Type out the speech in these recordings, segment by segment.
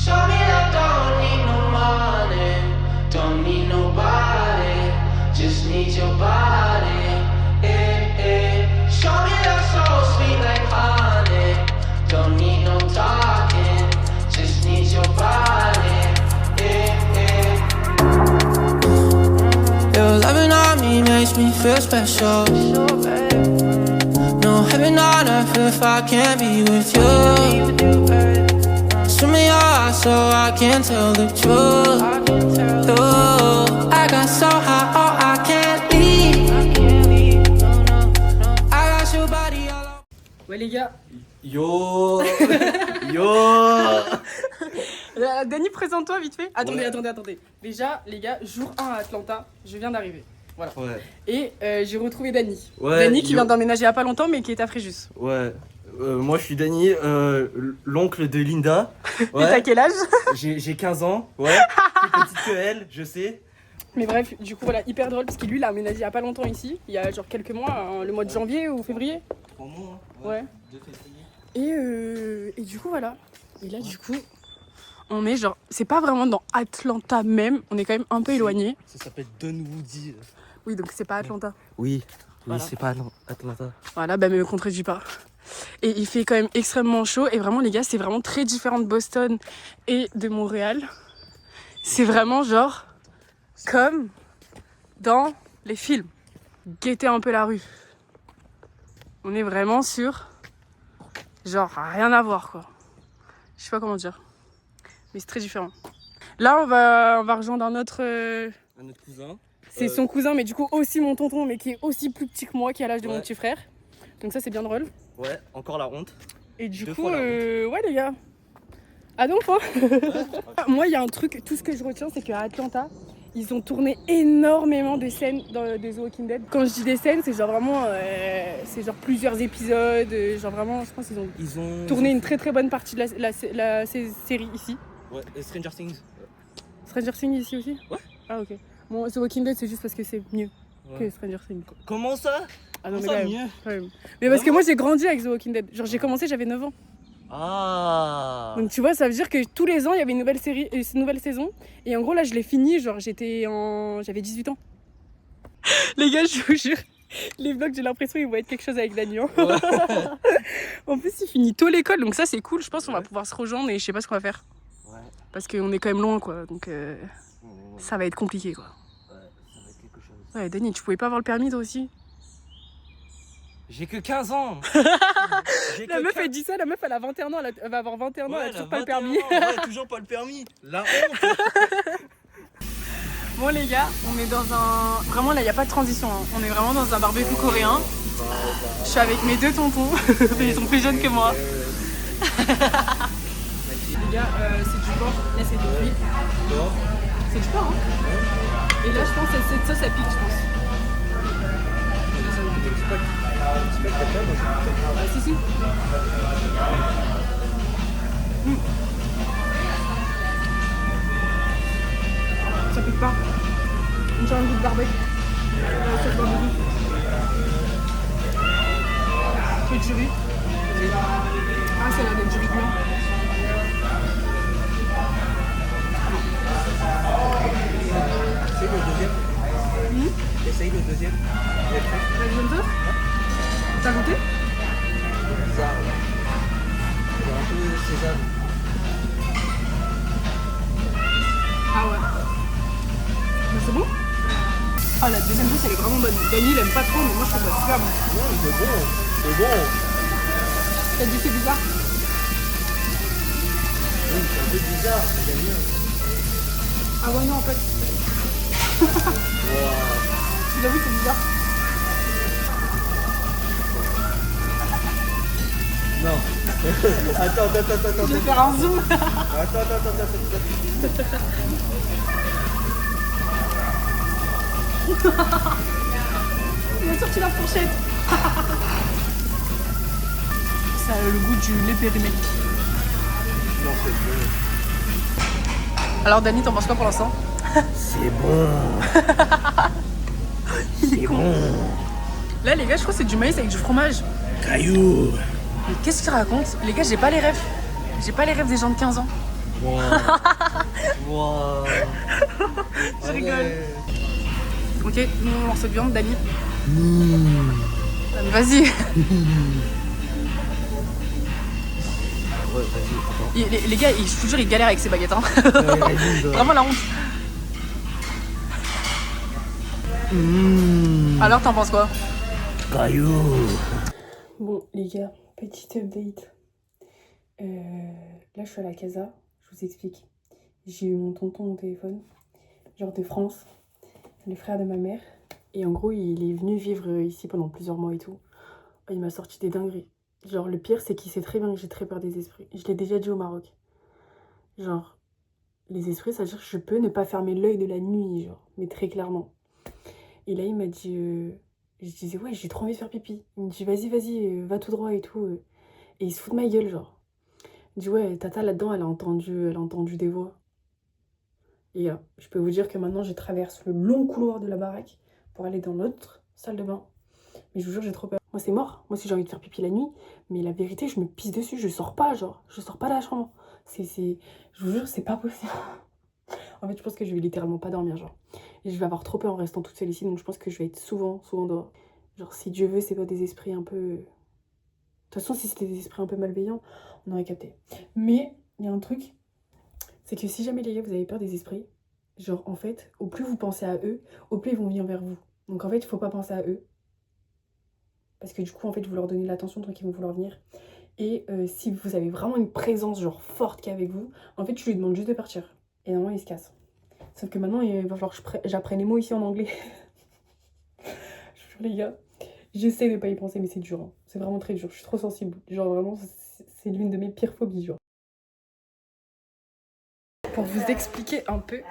Show me I don't need no money, don't need nobody, just need your body. Show me that so sweet like honey, don't need no talking, just need your body. Your loving on me makes me feel special. No heaven on earth if I can't be with you. Swim in your eyes so I can tell the truth. Oh, I got so high, oh I can't leave. I got your body all over. Ouais les gars. Yo. Dany, présente-toi vite fait. Attendez, Ouais. attendez. Déjà, les gars, jour 1 à Atlanta, je viens d'arriver. Voilà. Ouais. Et j'ai retrouvé Dany. Ouais, Dany qui vient d'emménager il y a pas longtemps, mais qui est à Fréjus. Ouais. Moi je suis Dany, l'oncle de Linda. Et t'as quel âge? J'ai 15 ans. Ouais. Plus petite que elle, je sais. Mais bref, du coup, voilà, hyper drôle parce que lui, il a emménagé il y a pas longtemps ici. Il y a genre quelques mois, hein, le mois de janvier ou février. Pour moi, Ouais. De février. Et du coup, voilà. Et là, du coup, on est genre, c'est pas vraiment dans Atlanta même, on est quand même un peu éloigné. Ça s'appelle Dunwoody. Oui, donc c'est pas Atlanta. Oui. Voilà. C'est pas Atlanta. Voilà, bah me contredis pas. Et il fait quand même extrêmement chaud. Et vraiment, les gars, c'est vraiment très différent de Boston et de Montréal. C'est vraiment genre comme dans les films. Guetter un peu la rue. On est vraiment sur genre rien à voir, quoi. Je sais pas comment dire. Mais c'est très différent. Là, on va rejoindre un autre... Un autre cousin. C'est son cousin, mais du coup aussi mon tonton, mais qui est aussi plus petit que moi, qui a l'âge de mon Ouais. petit frère. Donc ça, c'est bien drôle. Ouais, encore la honte. Et du Deux coup, fois la ouais les gars. Ah donc hein. Moi, il y a un truc, tout ce que je retiens, c'est qu'à Atlanta, ils ont tourné énormément de scènes dans des The Walking Dead. Quand je dis des scènes, c'est genre vraiment, c'est genre plusieurs épisodes, genre vraiment, je pense qu'ils ont tourné une très très bonne partie de la série ici. Ouais, Stranger Things. Stranger Things ici aussi. Ouais. Ah ok. Bon, The Walking Dead, c'est juste parce que c'est mieux Ouais. que Stranger Things. Comment ça? Ah non, mais Comment ça, quand même, mieux? quand même. Mais parce que moi, j'ai grandi avec The Walking Dead. Genre, j'ai commencé, j'avais 9 ans. Ah. Donc tu vois, ça veut dire que tous les ans, il y avait une nouvelle série, une nouvelle saison. Et en gros, là, je l'ai fini, genre j'avais 18 ans. Les gars, je vous jure, les vlogs, j'ai l'impression qu'ils vont être quelque chose avec Dany. Hein. Ouais. En plus, il finit tôt l'école, donc ça, c'est cool. Je pense qu'on va pouvoir se rejoindre et je sais pas ce qu'on va faire. Ouais. Parce qu'on est quand même loin, quoi. Donc ça va être compliqué, quoi. Ouais, ça va être quelque chose. Ouais, Dany, tu pouvais pas avoir le permis, toi aussi? J'ai que 15 ans. La meuf, elle dit ça, la meuf, elle a 21 ans, elle va avoir 21 ans, elle a toujours pas le 21 permis. ans, ouais, toujours pas le permis. La honte. Bon les gars, on est dans un... Vraiment là, il n'y a pas de transition. Hein. On est vraiment dans un barbecue coréen. Je suis avec mes deux tontons. Ils sont plus jeunes que moi. Les gars, c'est du porc. Là, c'est du cuit. C'est du porc, hein. Et là, je pense que cette sauce, elle pique, je pense. Ah, si. Ça pique pas. On tient un goût de barbecue. Sauce barbecue. Et du riz. Ah, c'est là, du riz blanc. Essaye le deuxième. Essaye le deuxième. La deuxième sauce. T'as goûté? Bizarre. Il y a un peu de sésame. Ah ouais. Mais c'est bon? Ah, la deuxième sauce, elle est vraiment bonne. Dany, il aime pas trop, mais moi, je trouve ça super bon. Non, c'est bon. C'est bon. T'as dit que c'est bizarre? Oui, c'est un peu bizarre, mais j'aime bien. Ah ouais, non, en fait. Wow. J'avoue, c'est bizarre. Non. Attends. Je vais faire un zoom. Attends. Il a sorti la fourchette. Ça a le goût du lait périmé. Non, c'est bon. Alors Dany, t'en penses quoi pour l'instant? C'est bon. C'est bon. Là les gars, je crois que c'est du maïs avec du fromage. Caillou. Mais qu'est-ce qu'il raconte? Les gars, j'ai pas les rêves. J'ai pas les rêves des gens de 15 ans. Wow. Wow. Je rigole. Ok, mon morceau de viande, Dani. Vas-y. Ouais, vas-y, attends. Les gars, je vous jure, ils galèrent avec ces baguettes. Hein. Vraiment la honte. Alors, t'en penses quoi? Caillou. Bon, les gars, petite update. Là, je suis à la casa. Je vous explique. J'ai eu mon tonton au téléphone, genre de France, le frère de ma mère. Et en gros, il est venu vivre ici pendant plusieurs mois et tout. Il m'a sorti des dingueries. Genre, le pire, c'est qu'il sait très bien que j'ai très peur des esprits. Je l'ai déjà dit au Maroc. Genre, les esprits, ça veut dire que je peux ne pas fermer l'œil de la nuit, genre, mais très clairement. Et là, il m'a dit... Je disais, ouais, j'ai trop envie de faire pipi. Il me dit, vas-y, va tout droit et tout. Et il se fout de ma gueule, genre. Il dit, ouais, Tata, là-dedans, elle a entendu des voix. Et je peux vous dire que maintenant, je traverse le long couloir de la baraque pour aller dans l'autre salle de bain. Mais je vous jure, j'ai trop peur. Moi, c'est mort. Moi, si j'ai envie de faire pipi la nuit, mais la vérité, je me pisse dessus. Je sors pas, genre. Je sors pas de la chambre. Je vous jure, c'est pas possible. En fait, je pense que je vais littéralement pas dormir, genre. Et je vais avoir trop peur en restant toute seule ici, donc je pense que je vais être souvent dehors. Genre, si Dieu veut, c'est pas des esprits un peu... De toute façon, si c'était des esprits un peu malveillants, on aurait capté. Mais, il y a un truc, c'est que si jamais les gars, vous avez peur des esprits, genre, en fait, au plus vous pensez à eux, au plus ils vont venir vers vous. Donc, en fait, il faut pas penser à eux. Parce que du coup, en fait, vous leur donnez l'attention, donc ils vont vouloir venir. Et si vous avez vraiment une présence, genre, forte qui est avec vous, en fait, tu lui demandes juste de partir. Et normalement, il se casse. Sauf que maintenant, il va falloir que j'apprenne les mots ici en anglais. Je vous jure, les gars, j'essaie de pas y penser, mais c'est dur. Hein. C'est vraiment très dur. Je suis trop sensible. Genre, vraiment, c'est l'une de mes pires phobies, genre. Pour vous expliquer un peu,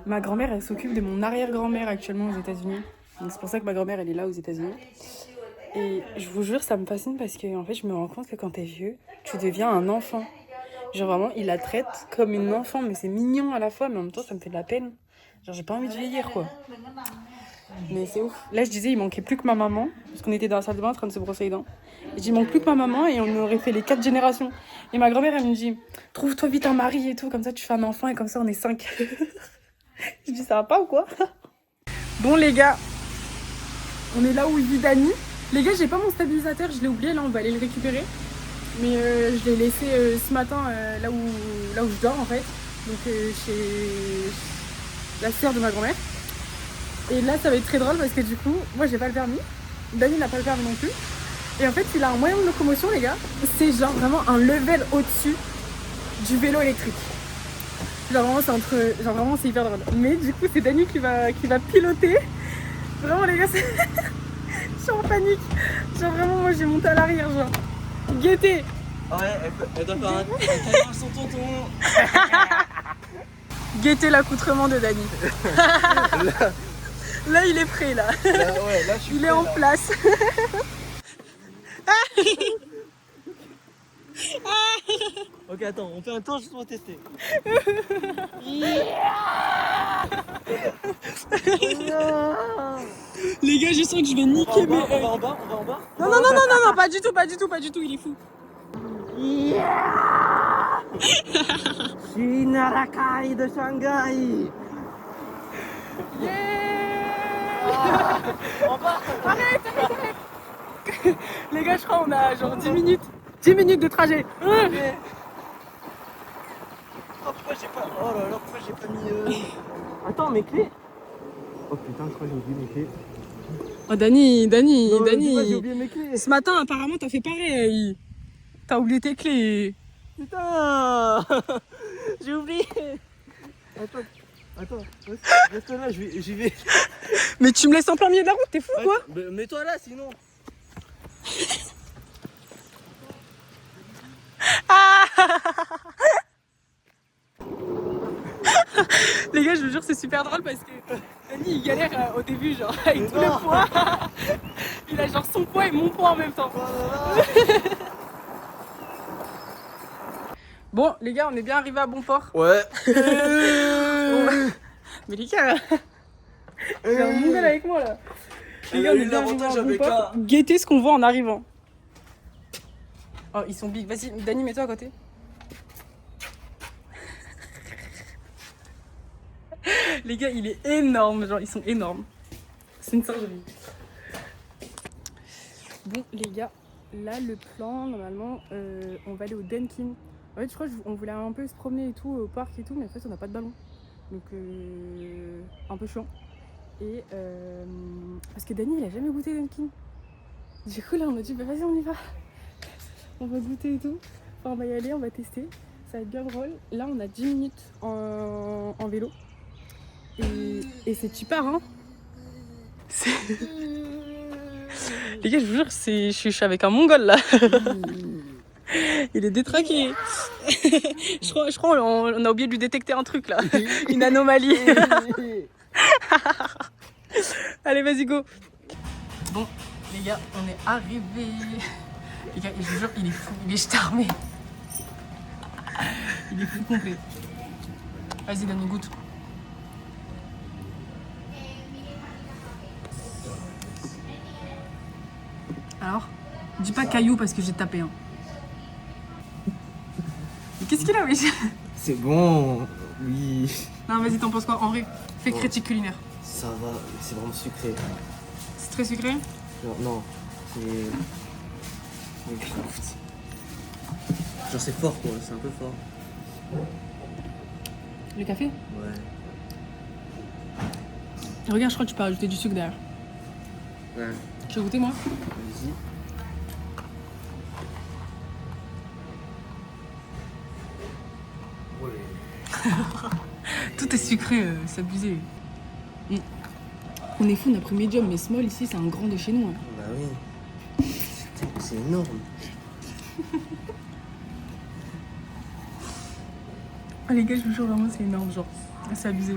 ma grand-mère, elle s'occupe de mon arrière-grand-mère actuellement aux États-Unis. Donc, c'est pour ça que ma grand-mère, elle est là aux États-Unis. Et je vous jure, ça me fascine parce que, en fait, je me rends compte que quand t'es vieux, tu deviens un enfant. Genre vraiment, il la traite comme une enfant, mais c'est mignon à la fois, mais en même temps, ça me fait de la peine. Genre, j'ai pas envie de vieillir, quoi. Mais c'est ouf. Là, je disais, il manquait plus que ma maman, parce qu'on était dans la salle de bain en train de se brosser les dents. Et il manque plus que ma maman, et on aurait fait les 4 générations. Et ma grand-mère, elle me dit, trouve-toi vite un mari et tout, comme ça tu fais un enfant, et comme ça on est 5. Je dis, ça va pas ou quoi? Bon, les gars, on est là où il vit Dani. Les gars, j'ai pas mon stabilisateur, je l'ai oublié, là, on va aller le récupérer. Mais je l'ai laissé ce matin là où je dors en fait, donc chez la sœur de ma grand-mère. Et là ça va être très drôle parce que du coup, moi j'ai pas le permis, Dani n'a pas le permis non plus. Et en fait il a un moyen de locomotion les gars, c'est genre vraiment un level au-dessus du vélo électrique. Genre vraiment c'est hyper drôle. Mais du coup c'est Dani qui va piloter. Vraiment les gars, je suis en panique. Genre vraiment moi j'ai monté à l'arrière genre. Guettez. Ouais, elle doit faire un câlin à son tonton. Guettez l'accoutrement de Dani. Là, il est prêt, là. Ouais, là je suis il est en place. Ok, attends, on fait un tour juste pour tester. Les gars, je sens que je vais niquer mes... On va en bas. Non, pas du tout, il est fou. Shinarakai de Shanghai. Arrête. Les gars, je crois on a genre 10 minutes. 10 minutes de trajet. Oh pourquoi j'ai pas... Oh là là, pourquoi j'ai pas mis... Attends, mes clés. Oh putain, je crois que j'ai oublié mes clés. Oh Dani. Non, j'ai oublié mes clés. Ce matin, apparemment, t'as fait pareil. T'as oublié tes clés. Putain. J'ai oublié. Attends, reste là, j'y vais. Mais tu me laisses en plein milieu de la route, t'es fou quoi? Bah, mets-toi là sinon. Les gars, je vous jure, c'est super drôle parce que Dani il galère au début, genre avec tout le poids. Il a genre son poids et mon poids en même temps. Bon, les gars, on est bien arrivés à bon port. Ouais. Mais les gars, j'ai un mongol avec moi là. Les gars, on est bien arrivés à bon port. Guettez ce qu'on voit en arrivant. Oh, ils sont big. Vas-y, Dani, mets-toi à côté. Les gars, il est énorme, genre ils sont énormes. C'est une singerie. Bon les gars, là le plan normalement, on va aller au Dunkin. En fait je crois qu'on voulait un peu se promener et tout au parc et tout, mais en fait on n'a pas de ballon. Donc un peu chiant. Et parce que Dany il a jamais goûté Dunkin. Du coup là on a dit bah vas-y on y va. On va goûter et tout. Enfin on va y aller, on va tester. Ça va être bien drôle. Là on a 10 minutes en vélo. Et c'est super hein. Les gars je vous jure je suis avec un mongol là. Il est détraqué. je crois on a oublié de lui détecter un truc là. Une anomalie. Allez vas-y go. Bon les gars on est arrivés. Les gars je vous jure il est fou, il est charmé. Il est fou complet. Vas-y donne-nous goûte. Alors, dis pas caillou parce que j'ai tapé hein. Mais qu'est-ce qu'il a oui. C'est bon, oui. Non vas-y t'en penses quoi? En vrai, fais critique culinaire. Ça va, c'est vraiment sucré. C'est très sucré? Genre, non, c'est... Genre c'est fort quoi, c'est un peu fort. Le café? Ouais. Regarde je crois que tu peux rajouter du sucre derrière. Ouais. Tu veux goûter moi? Vas-y. Tout est sucré, c'est abusé. On est fou, on a pris medium, mais small ici c'est un grand de chez nous. Hein. Bah oui. C'est énorme. Ah les gars, je vous jure vraiment c'est énorme, genre. C'est abusé.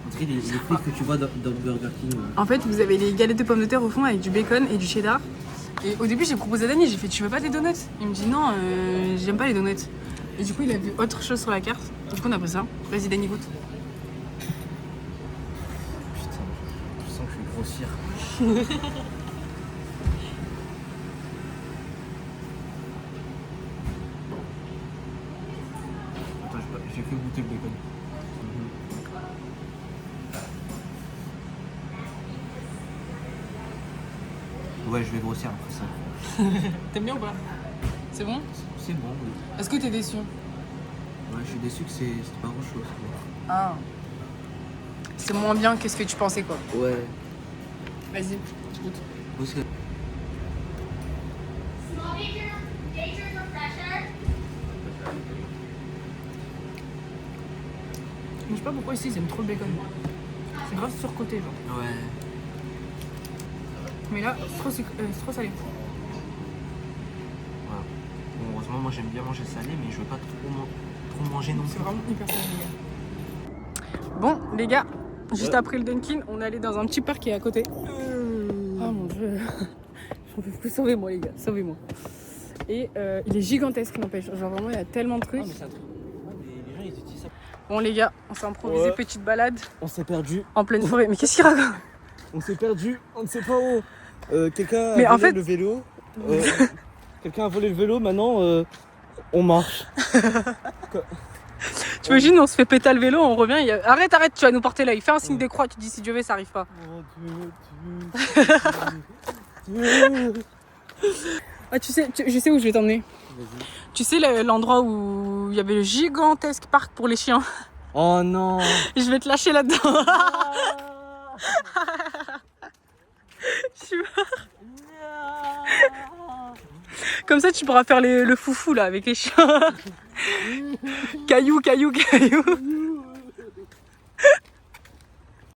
On dirait les frites que tu vois dans Burger King. Ouais. En fait, vous avez les galettes de pommes de terre au fond avec du bacon et du cheddar. Et au début, j'ai proposé à Dany, j'ai fait tu veux pas des donuts? Il me dit non, j'aime pas les donuts. Et du coup, il a vu autre chose sur la carte. Du coup, on a pris ça. Vas-y, Dany, goûte. Putain, je sens que je vais grossir. Attends, j'ai fait goûter le bacon. Ouais, je vais grossir après ça. T'aimes bien ou pas? C'est bon? C'est bon, oui. Est-ce que t'es déçu? Ouais, je suis déçu que c'était pas grand chose. Ah. C'est moins bien que ce que tu pensais, quoi. Ouais. Vas-y, goûte. Parce que... Je sais pas pourquoi ici ils aiment trop le bacon. C'est grave surcoté, genre. Ouais. Mais là, c'est trop, c'est trop salé. Voilà. Bon, heureusement, moi j'aime bien manger salé, mais je veux pas trop manger non C'est plus. vraiment hyper salé, les gars. Bon, les gars, juste après le Dunkin', on est allé dans un petit parc qui est à côté. Oh mon dieu. J'en peux plus, sauvez-moi, les gars, sauvez-moi. Et il est gigantesque, n'empêche. Genre vraiment, il y a tellement de trucs. Ah, mais c'est un truc. Les gens ils utilisent ça. Bon, les gars, on s'est improvisé petite balade On s'est perdu. en pleine forêt. Mais qu'est-ce qu'il raconte? On s'est perdu, on ne sait pas où. Quelqu'un Mais a en volé fait- le vélo. Quelqu'un a volé le vélo, maintenant on marche. Tu imagines, on se fait péter le vélo, on revient, il y a... Arrête, tu vas nous porter l'œil. Fais un signe de croix, tu dis si Dieu veut, ça arrive pas. Ah, tu sais, je sais où je vais t'emmener. Vas-y. Tu sais l'endroit où il y avait le gigantesque parc pour les chiens. Oh non. Je vais te lâcher là-dedans. Je suis morte. Comme ça, tu pourras faire le foufou là avec les chiens. Caillou.